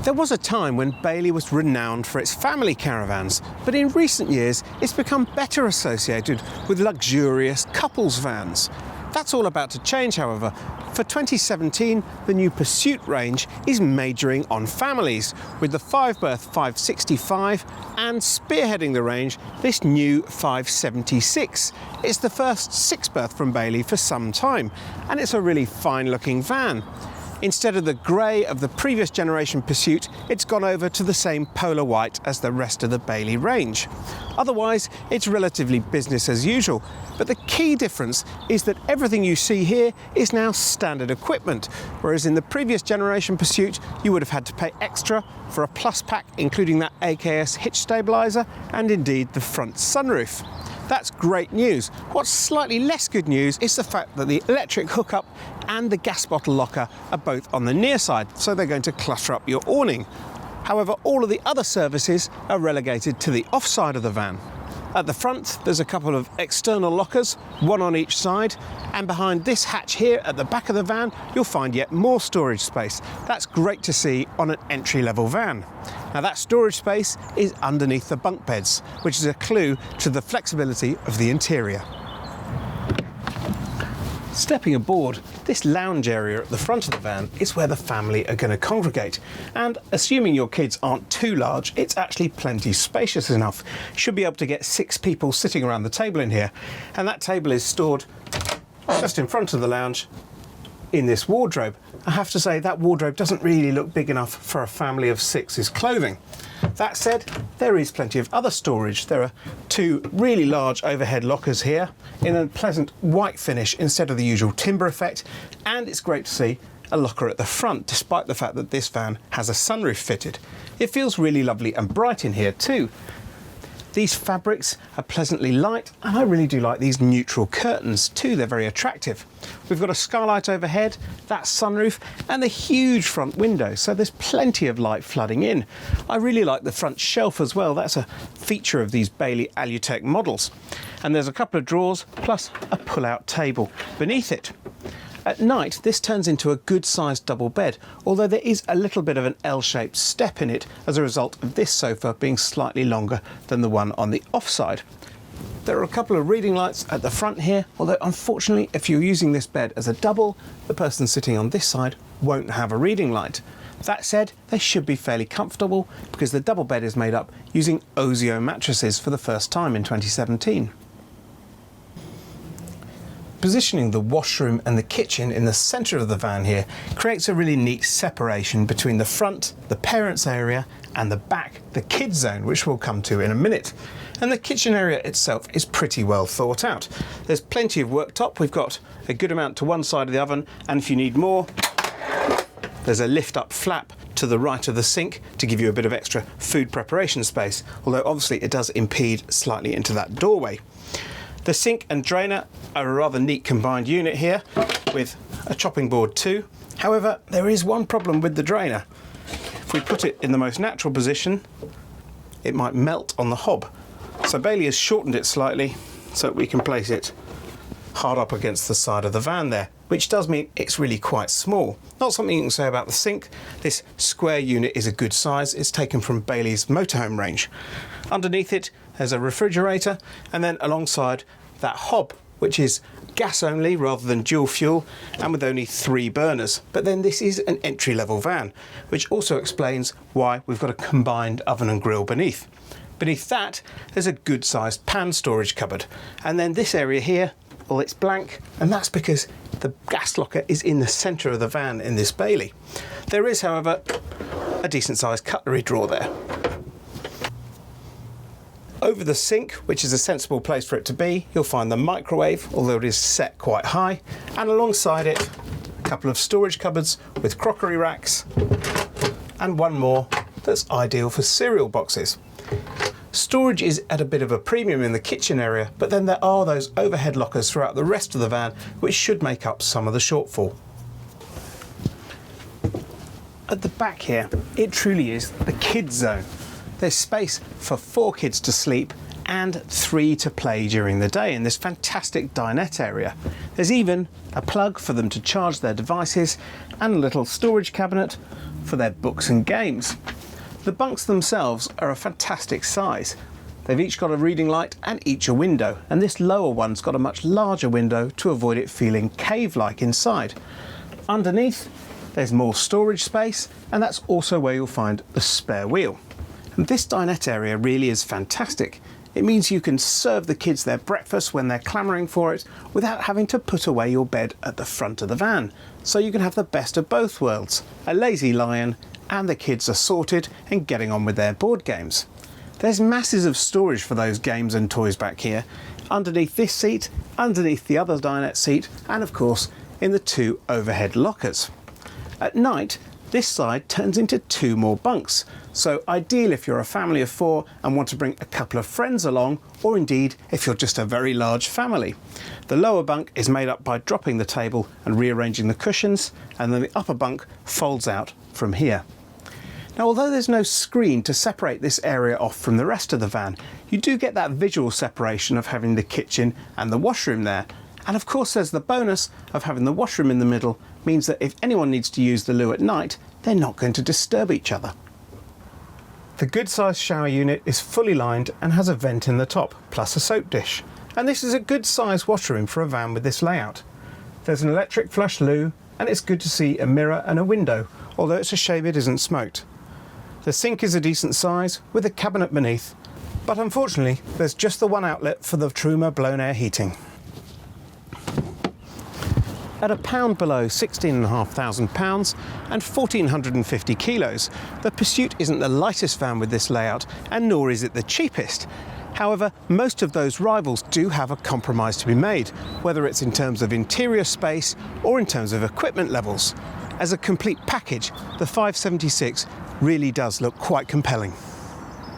There was a time when Bailey was renowned for its family caravans, but in recent years it's become better associated with luxurious couples vans. That's all about to change, however. For 2017, the new Pursuit range is majoring on families, with the 5-berth 565 and spearheading the range, this new 576. It's the first 6-berth from Bailey for some time, and it's a really fine-looking van. Instead of the grey of the previous generation Pursuit, it's gone over to the same polar white as the rest of the Bailey range. Otherwise, it's relatively business as usual, but the key difference is that everything you see here is now standard equipment, whereas in the previous generation Pursuit, you would have had to pay extra for a plus pack, including that AKS hitch stabiliser and indeed the front sunroof. That's great news. What's slightly less good news is the fact that the electric hookup and the gas bottle locker are both on the near side, so they're going to clutter up your awning. However, all of the other services are relegated to the off side of the van. At the front, there's a couple of external lockers, one on each side, and behind this hatch here at the back of the van, you'll find yet more storage space. That's great to see on an entry-level van. Now that storage space is underneath the bunk beds, which is a clue to the flexibility of the interior. Stepping aboard, this lounge area at the front of the van is where the family are going to congregate, and assuming your kids aren't too large, it's actually plenty spacious enough. You should be able to get 6 people sitting around the table in here, and that table is stored just in front of the lounge in this wardrobe. I have to say that wardrobe doesn't really look big enough for a family of 6's clothing. That said, there is plenty of other storage. There are 2 really large overhead lockers here in a pleasant white finish instead of the usual timber effect, and it's great to see a locker at the front despite the fact that this van has a sunroof fitted. It feels really lovely and bright in here too. These fabrics are pleasantly light, and I really do like these neutral curtains too. They're very attractive. We've got a skylight overhead, that sunroof, and the huge front window, so there's plenty of light flooding in. I really like the front shelf as well. That's a feature of these Bailey Alutech models. And there's a couple of drawers, plus a pull-out table beneath it. At night, this turns into a good-sized double bed, although there is a little bit of an L-shaped step in it as a result of this sofa being slightly longer than the one on the offside. There are a couple of reading lights at the front here, although unfortunately, if you're using this bed as a double, the person sitting on this side won't have a reading light. That said, they should be fairly comfortable because the double bed is made up using Ozio mattresses for the first time in 2017. Positioning the washroom and the kitchen in the centre of the van here creates a really neat separation between the front, the parents area, and the back, the kids zone, which we'll come to in a minute. And the kitchen area itself is pretty well thought out. There's plenty of worktop. We've got a good amount to one side of the oven, and if you need more, there's a lift up flap to the right of the sink to give you a bit of extra food preparation space, although obviously it does impede slightly into that doorway. The sink and drainer are a rather neat combined unit here with a chopping board too. However, there is one problem with the drainer. If we put it in the most natural position, it might melt on the hob. So Bailey has shortened it slightly so that we can place it hard up against the side of the van there, which does mean it's really quite small. Not something you can say about the sink. This square unit is a good size. It's taken from Bailey's motorhome range. Underneath it, there's a refrigerator, and then alongside that hob, which is gas only rather than dual fuel, and with only 3 burners. But then this is an entry-level van, which also explains why we've got a combined oven and grill beneath. Beneath that, there's a good-sized pan storage cupboard. And then this area here, well, it's blank, and that's because the gas locker is in the centre of the van in this Bailey. There is, however, a decent-sized cutlery drawer there. Over the sink, which is a sensible place for it to be, you'll find the microwave, although it is set quite high, and alongside it, a couple of storage cupboards with crockery racks, and one more that's ideal for cereal boxes. Storage is at a bit of a premium in the kitchen area, but then there are those overhead lockers throughout the rest of the van, which should make up some of the shortfall. At the back here, it truly is the kids zone. There's space for 4 kids to sleep and 3 to play during the day in this fantastic dinette area. There's even a plug for them to charge their devices and a little storage cabinet for their books and games. The bunks themselves are a fantastic size. They've each got a reading light and each a window, and this lower one's got a much larger window to avoid it feeling cave-like inside. Underneath, there's more storage space, and that's also where you'll find the spare wheel. And this dinette area really is fantastic. It means you can serve the kids their breakfast when they're clamouring for it without having to put away your bed at the front of the van. So you can have the best of both worlds, a lazy lion, and the kids are sorted and getting on with their board games. There's masses of storage for those games and toys back here, underneath this seat, underneath the other dinette seat, and of course in the 2 overhead lockers. At night, this side turns into 2 more bunks, so ideal if you're a family of 4 and want to bring a couple of friends along, or indeed if you're just a very large family. The lower bunk is made up by dropping the table and rearranging the cushions, and then the upper bunk folds out from here. Now, although there's no screen to separate this area off from the rest of the van, you do get that visual separation of having the kitchen and the washroom there. And of course there's the bonus of having the washroom in the middle, means that if anyone needs to use the loo at night, they're not going to disturb each other. The good sized shower unit is fully lined and has a vent in the top, plus a soap dish. And this is a good sized washroom for a van with this layout. There's an electric flush loo, and it's good to see a mirror and a window, although it's a shame it isn't smoked. The sink is a decent size with a cabinet beneath, but unfortunately there's just the one outlet for the Truma blown air heating. At a pound below £16,500 and 1,450 kilos, the Pursuit isn't the lightest van with this layout, and nor is it the cheapest. However, most of those rivals do have a compromise to be made, whether it's in terms of interior space or in terms of equipment levels. As a complete package, the 576 really does look quite compelling.